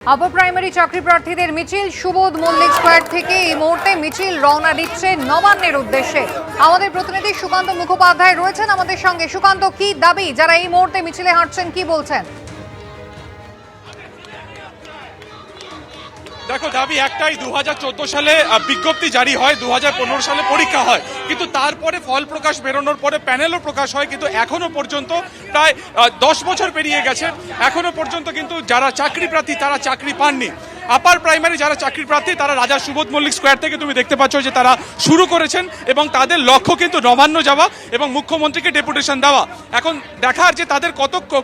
Upper primary চাকরি প্রার্থীদের মিছিল সুবোধ মল্লিক স্কয়ার থেকে এই মুহূর্তে মিছিল রওনা দিচ্ছে নবান্নের উদ্দেশ্যে। আমাদের প্রতিনিধি সুকান্ত মুখোপাধ্যায় রয়েছেন আমাদের সঙ্গে। সুকান্ত, কি দাবি যারা এই মুহূর্তে মিছিলে হাঁটছেন, কি বলছেন? দেখো, দাবি একটাই, 2014 সালে বিজ্ঞপ্তি জারি হয়, 2015 সালে পরীক্ষা হয়, কিন্তু তারপরে ফল প্রকাশ বেরোনোর পরে প্যানেলও প্রকাশ হয়, কিন্তু এখনো পর্যন্ত প্রায় 10 বছর পেরিয়ে গেছে, এখনো পর্যন্ত কিন্তু যারা চাকরি প্রার্থী তারা চাকরি পাননি। আপার প্রাইমারি যারা চাকরি প্রার্থী তারা রাজা সুবোধ মল্লিক স্কয়ার থেকে তুমি দেখতে পাচ্ছ যে তারা শুরু করেছেন এবং তাদের লক্ষ্য কিন্তু নবান্ন যাওয়া এবং মুখ্যমন্ত্রীকে ডেপুটেশন দেওয়া। এখন দেখার যে তাদের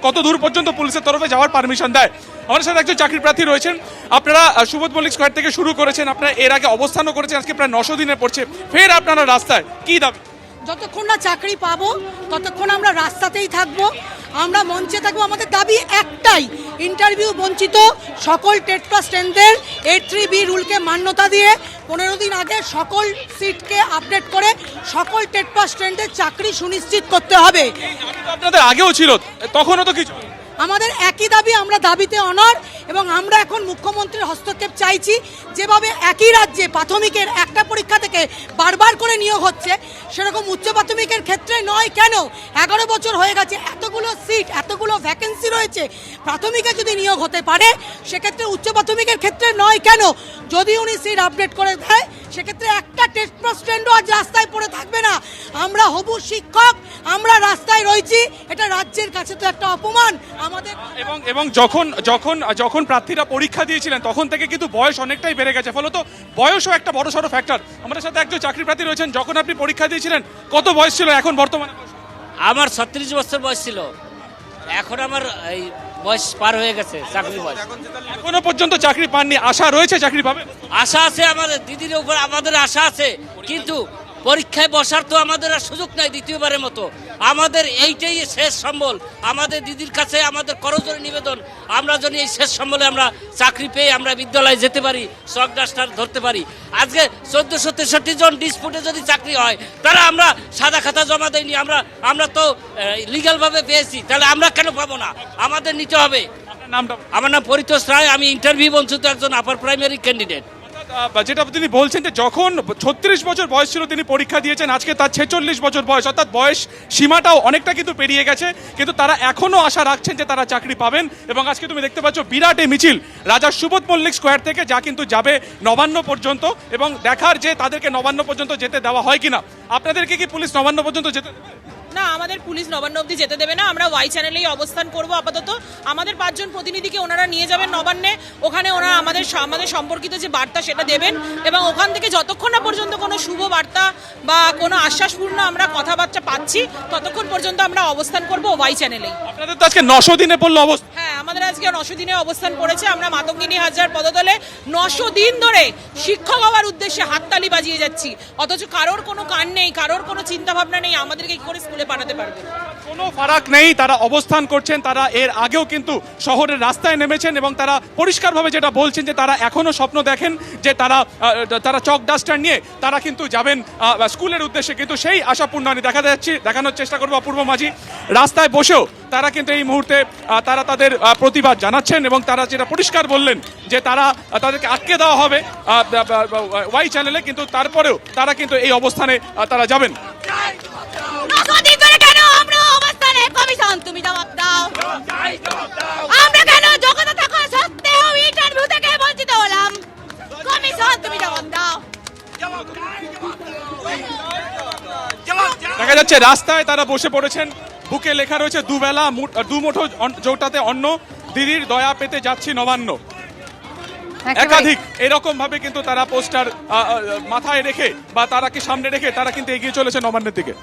কত দূর পর্যন্ত পুলিশের তরফে যাওয়ার পারমিশন দেয়। আমাদের সাথে একজন চাকরি প্রার্থী রয়েছেন। আপনারা সুবোধ মল্লিক স্কয়ার থেকে শুরু করেছেন, আপনারা এর আগে অবস্থানও করেছেন, আজকে প্রায় 900 দিনে পড়ছে, ফের আপনারা রাস্তায়, কি দাবি? যতক্ষণ না চাকরি পাবো ততক্ষণ আমরা রাস্তাতেই থাকবো, আমরা মঞ্চে থাকবো। আমাদের দাবি একটাই, ইন্টারভিউ বঞ্চিত সকল টেট পাস স্টুডেন্টদের 83B রুলকে মান্যতা দিয়ে 15 দিন আগে সকল সিটকে আপডেট করে সকল টেট পাস স্টুডেন্টদের চাকরি সুনিশ্চিত করতে হবে। আপনাদের আগেও ছিল, তখনও তো কিছু। আমাদের একই দাবি, আমরা দাবিতে অনড় এবং আমরা এখন মুখ্যমন্ত্রীর হস্তক্ষেপ চাইছি। যেভাবে একই রাজ্যে প্রাথমিকের একটা পরীক্ষা থেকে বারবার করে নিয়োগ হচ্ছে, সেরকম উচ্চ প্রাথমিকের ক্ষেত্রে নয় কেন? 11 বছর হয়ে গেছে, এতগুলো সিট, এতগুলো ভ্যাকেন্সি রয়েছে, প্রাথমিকে যদি নিয়োগ হতে পারে সেক্ষেত্রে উচ্চ প্রাথমিকের ক্ষেত্রে নয় কেন? যদি উনি সিট আপডেট করে দেয় সেক্ষেত্রে একটা টেট পাস স্টুডেন্টও আজ রাস্তায় পড়ে থাকবে না। আমরা হবু শিক্ষক, আমরা রাস্তায় রয়েছি, এটা রাজ্যের কাছে তো একটা অপমান আমাদের। এবং যখন প্রার্থীরা পরীক্ষা দিয়েছিলেন তখন থেকে কিন্তু বয়স অনেকটাই বেড়ে গেছে, ফলত বয়সও একটা বড়সড় ফ্যাক্টর। আমাদের সাথে একজন চাকরি প্রার্থী রয়েছেন, যখন আপনি পরীক্ষা দিয়েছিলেন কত বয়স ছিল, এখন বর্তমানে? আমার 36 বছর বয়স ছিল, এখন আমার এই বয়স পার হয়ে গেছে, চাকরি বয়স। এখনো পর্যন্ত চাকরি পাননি, আশা রয়েছে চাকরি পাবেন? আশা আছে, আমাদের দিদির উপর আমাদের আশা আছে, কিন্তু পরীক্ষায় বসার তো আমাদের আর সুযোগ নাই দ্বিতীয়বারের মতো। আমাদের এইটাই শেষ সম্বল, আমাদের দিদির কাছে আমাদের করজোড়ে নিবেদন, আমরা যদি এই শেষ সম্বলে আমরা চাকরি পেয়ে আমরা বিদ্যালয়ে যেতে পারি, চক ডাস্টার ধরতে পারি। আজকে 1463 জন ডিসপুটে যদি চাকরি হয়, তারা আমরা সাদা খাতা জমা দেয়নি, আমরা তো লিগ্যালভাবে পেয়েছি, তাহলে আমরা কেন পাবো না? আমাদের নিতে হবে। আমার নাম পরিতোষ রায়, আমি ইন্টারভিউ বঞ্চিত একজন আপার প্রাইমারি ক্যান্ডিডেট। যেটা তিনি বলছেন যে যখন 36 বছর বয়স ছিল তিনি পরীক্ষা দিয়েছেন, আজকে তার 46 বছর বয়স, অর্থাৎ বয়স সীমাটাও অনেকটা কিন্তু পেরিয়ে গেছে, কিন্তু তারা এখনো আশা রাখছেন যে তারা চাকরি পাবেন। এবং আজকে তুমি দেখতে পাচ্ছ বিরাট এই মিছিল রাজা সুবোধ মল্লিক স্কয়ার থেকে, যা কিন্তু যাবে নবান্ন পর্যন্ত, এবং দেখার যে তাদেরকে নবান্ন পর্যন্ত যেতে দেওয়া হয় কিনা। আপনাদেরকে কি পুলিশ নবান্ন পর্যন্ত যেতে দেবে? না, আমাদের পুলিশ নবান্ন অবধি যেতে দেবে না, আমরা ওয়াই চ্যানেলেই অবস্থান করব আপাতত। আমাদের 5 জন প্রতিনিধিকে ওনারা নিয়ে যাবেন নবান্নে, ওখানে ওনারা আমাদের সম্পর্কিত যে বার্তা সেটা দেবেন, এবং ওখান থেকে যতক্ষণ না পর্যন্ত কোনো শুভ বার্তা বা কোনো আশ্বাসপূর্ণ আমরা কথাবার্তা পাচ্ছি ততক্ষণ পর্যন্ত আমরা অবস্থান করব ওয়াই চ্যানেলেই। আপনাদের তো আজকে 900 দিনে পড়লো অবস্থা। হ্যাঁ, আমাদের আজকে 900 দিনে অবস্থান পড়েছে। আমরা মাতঙ্গিনী হাজরার পদতলে 900 দিন ধরে শিক্ষক হওয়ার উদ্দেশ্যে হাততালি বাজিয়ে যাচ্ছি, অথচ কারোর কোনো কান নেই, কারোর কোনো চিন্তা ভাবনা নেই আমাদেরকে কি করে স্কুলে পাঠাতে পারবে। কোনো ফারাক নেই, তারা অবস্থান করছেন, তারা এর আগেও কিন্তু শহরের রাস্তায় নেমেছেন এবং তারা পরিষ্কারভাবে যেটা বলছেন যে তারা এখনো স্বপ্ন দেখেন যে তারা চক ডাস্টার নিয়ে তারা কিন্তু যাবেন স্কুলের উদ্দেশ্যে, কিন্তু সেই আশা পূর্ণ হয়নি। দেখানোর চেষ্টা করবো অপূর্ব মাঝি, রাস্তায় বসেও তারা কিন্তু এই মুহূর্তে তারা তাদের প্রতিবাদ জানাচ্ছেন এবং তারা যেটা পরিষ্কার বললেন যে তাদেরকে আটকে দেওয়া হবে ওয়াই চ্যানেলে, কিন্তু তারপরেও তারা কিন্তু এই অবস্থানে তারা যাবেন। তুমি জবাব দাও, আমরা কেন যোগ্যতা থাকা সত্ত্বেও ইন্টারভিউ থেকে বঞ্চিত হলাম? কমিশন, তুমি জবাব দাও। দেখা যাচ্ছে রাস্তায় তারা বসে পড়েছেন, বুকে লেখা রয়েছে দুবেলা দুমুঠো জোটাতে অন্ন, দিদির দয়া পেতে যাচ্ছি নবান্ন। একাধিক এরকম ভাবে কিন্তু তারা পোস্টার মাথায় রেখে বা তারাকে সামনে রেখে তারা কিন্তু এগিয়ে চলেছে নবান্নের দিকে।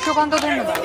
সুকান্ত, ধন্যবাদ।